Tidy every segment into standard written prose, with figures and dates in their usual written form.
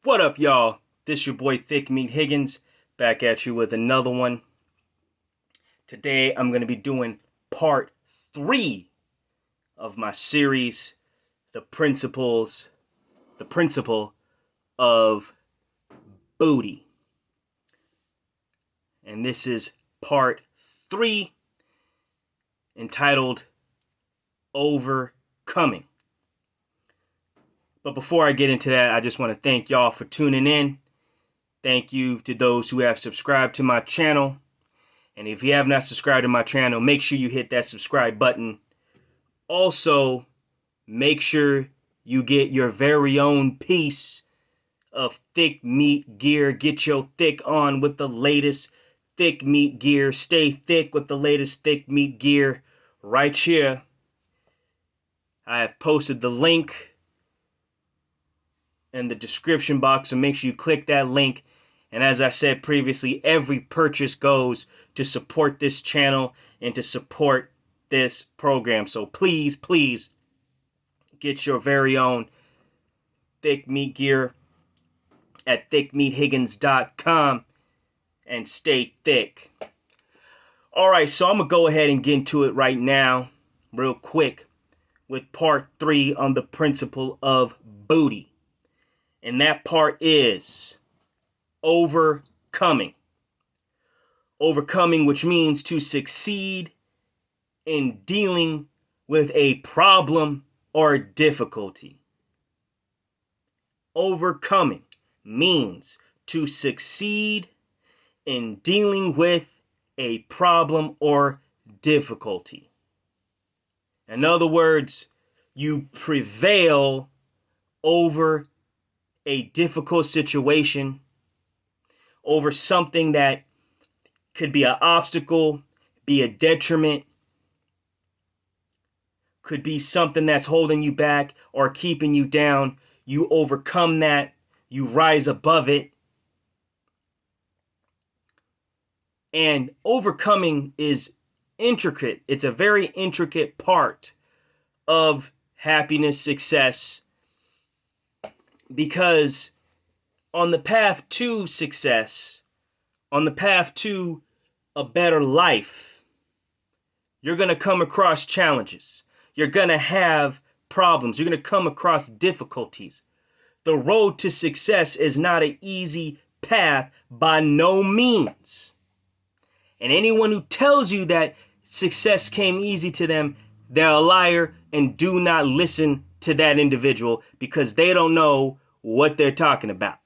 What up, y'all? This your boy Thick Meat Higgins, back at you with another one. Today I'm going to be doing part 3 of my series, the principle of booty. And this is part 3, entitled Overcoming. But before I get into that, I just want to thank y'all for tuning in. Thank you to those who have subscribed to my channel. And if you have not subscribed to my channel, make sure you hit that subscribe button. Also, make sure you get your very own piece of thick meat gear. Get your thick on with the latest thick meat gear. Stay thick with the latest thick meat gear right here. I have posted the link in the description box, so make sure you click that link. And as I said previously, every purchase goes to support this channel and to support this program. So please, please get your very own thick meat gear at thickmeathiggins.com and stay thick. All right, so I'm going to go ahead and get into it right now, real quick, with part 3 on the principle of booty. And that part is overcoming. Overcoming, which means to succeed in dealing with a problem or difficulty. Overcoming means to succeed in dealing with a problem or difficulty. In other words, you prevail over a difficult situation, over something that could be an obstacle, be a detriment, could be something that's holding you back or keeping you down. You overcome that, you rise above it. And overcoming is intricate. It's a very intricate part of happiness, success, because on the path to success, on the path to a better life, you're going to come across challenges. You're going to have problems. You're going to come across difficulties. The road to success is not an easy path by no means. And anyone who tells you that success came easy to them, they're a liar, and do not listen to that individual because they don't know what they're talking about.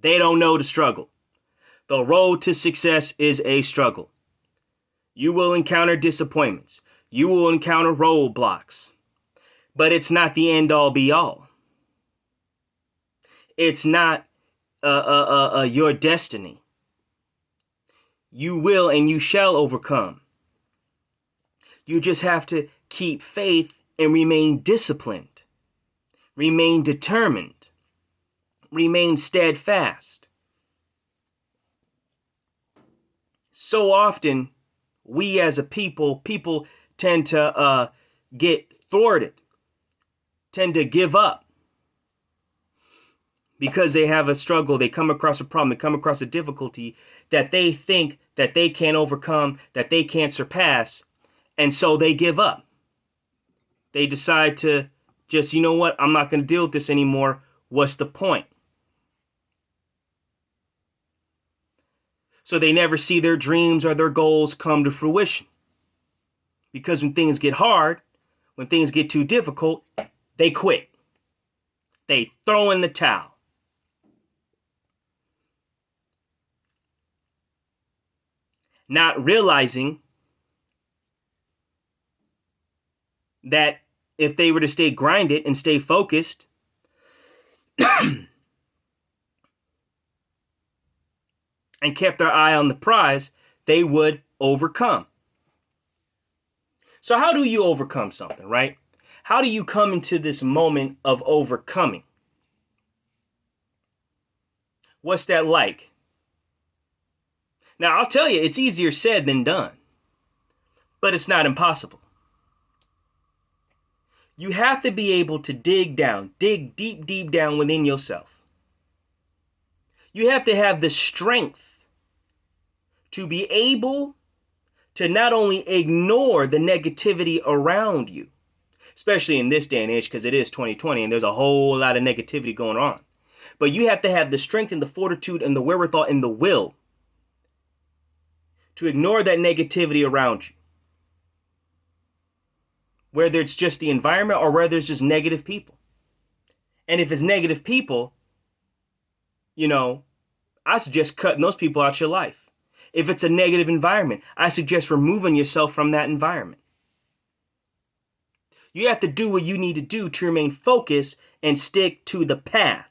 They don't know the struggle. The road to success is a struggle. You will encounter disappointments. You will encounter roadblocks. But it's not the end all be all. It's not your destiny. You will and you shall overcome. You just have to keep faith and remain disciplined. Remain determined. Remain steadfast. So often, we as a people tend to get thwarted, tend to give up because they have a struggle, they come across a problem, they come across a difficulty that they think that they can't overcome, that they can't surpass, and so they give up. They decide to just, you know what, I'm not going to deal with this anymore. What's the point? So they never see their dreams or their goals come to fruition. Because when things get hard, when things get too difficult, they quit. They throw in the towel. Not realizing that if they were to stay grinded and stay focused, and kept their eye on the prize, they would overcome. So how do you overcome something, right? How do you come into this moment of overcoming? What's that like? Now, I'll tell you, it's easier said than done, but it's not impossible. You have to be able to dig deep, deep down within yourself. You have to have the strength to be able to not only ignore the negativity around you, especially in this day and age, because it is 2020 and there's a whole lot of negativity going on. But you have to have the strength and the fortitude and the wherewithal and the will to ignore that negativity around you. Whether it's just the environment or whether it's just negative people. And if it's negative people, I suggest cutting those people out your life. If it's a negative environment, I suggest removing yourself from that environment. You have to do what you need to do to remain focused and stick to the path.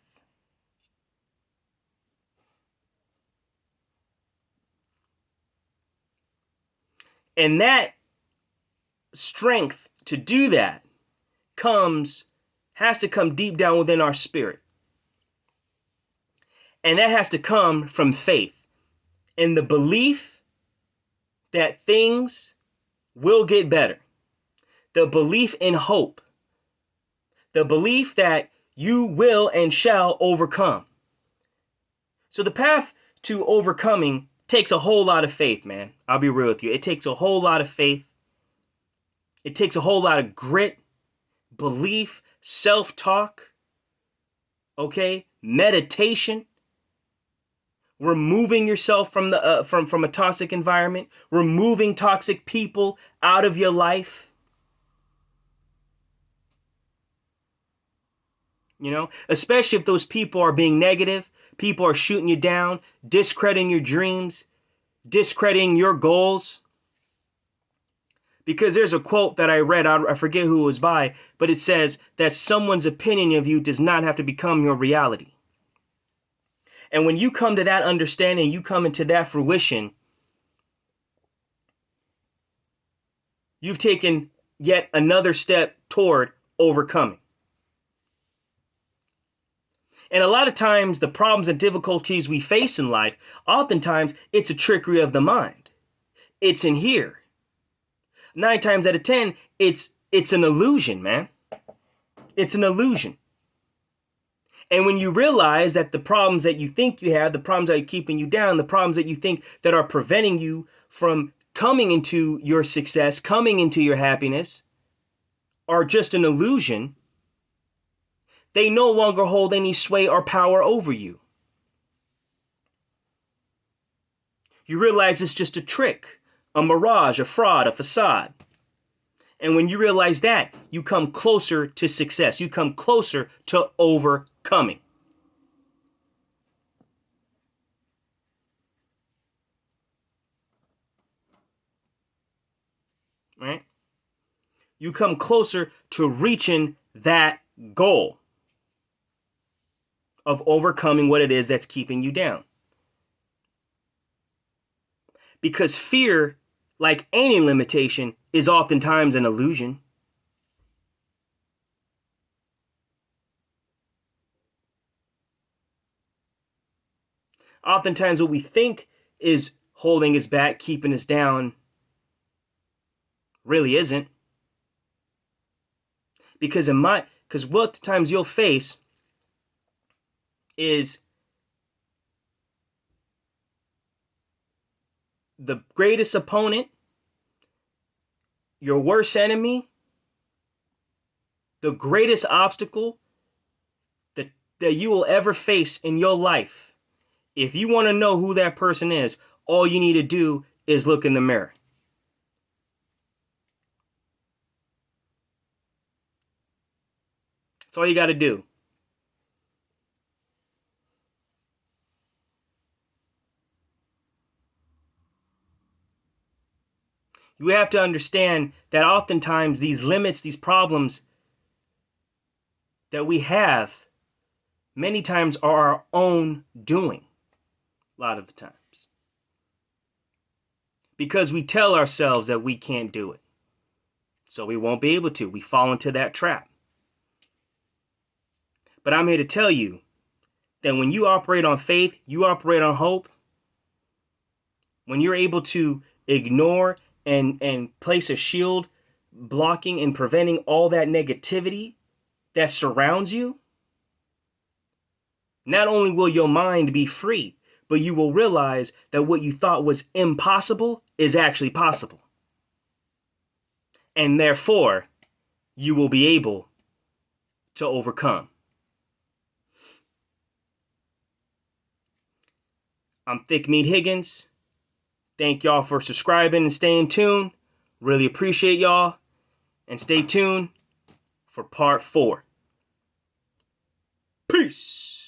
And that strength to do that has to come deep down within our spirit. And that has to come from faith and the belief that things will get better. The belief in hope. The belief that you will and shall overcome. So the path to overcoming takes a whole lot of faith, man. I'll be real with you. It takes a whole lot of faith. It takes a whole lot of grit, belief, self-talk, meditation, removing yourself from the from a toxic environment, removing toxic people out of your life. Especially if those people are being negative, people are shooting you down, discrediting your dreams, discrediting your goals. Because there's a quote that I read, I forget who it was by, but it says that someone's opinion of you does not have to become your reality. And when you come to that understanding, you come into that fruition, you've taken yet another step toward overcoming. And a lot of times, the problems and difficulties we face in life, oftentimes, it's a trickery of the mind. It's in here. 9 times out of 10, it's an illusion, man. It's an illusion. And when you realize that the problems that you think you have, the problems that are keeping you down, the problems that you think that are preventing you from coming into your success, coming into your happiness, are just an illusion, they no longer hold any sway or power over you. You realize it's just a trick, a mirage, a fraud, a facade. And when you realize that, you come closer to success. You come closer to overcoming. Right? You come closer to reaching that goal of overcoming what it is that's keeping you down. Because fear, like any limitation, is oftentimes an illusion. Oftentimes what we think is holding us back, keeping us down, really isn't. Because what times you'll face is the greatest opponent, your worst enemy, the greatest obstacle that you will ever face in your life. If you want to know who that person is, all you need to do is look in the mirror. That's all you got to do. You have to understand that oftentimes these limits, these problems that we have, many times are our own doing. A lot of the times. Because we tell ourselves that we can't do it. So we won't be able to. We fall into that trap. But I'm here to tell you that when you operate on faith, you operate on hope, when you're able to ignore and place a shield blocking and preventing all that negativity that surrounds you, not only will your mind be free, but you will realize that what you thought was impossible is actually possible. And therefore, you will be able to overcome. I'm Thick Meat Higgins. Thank y'all for subscribing and staying tuned. Really appreciate y'all. And stay tuned for part 4. Peace.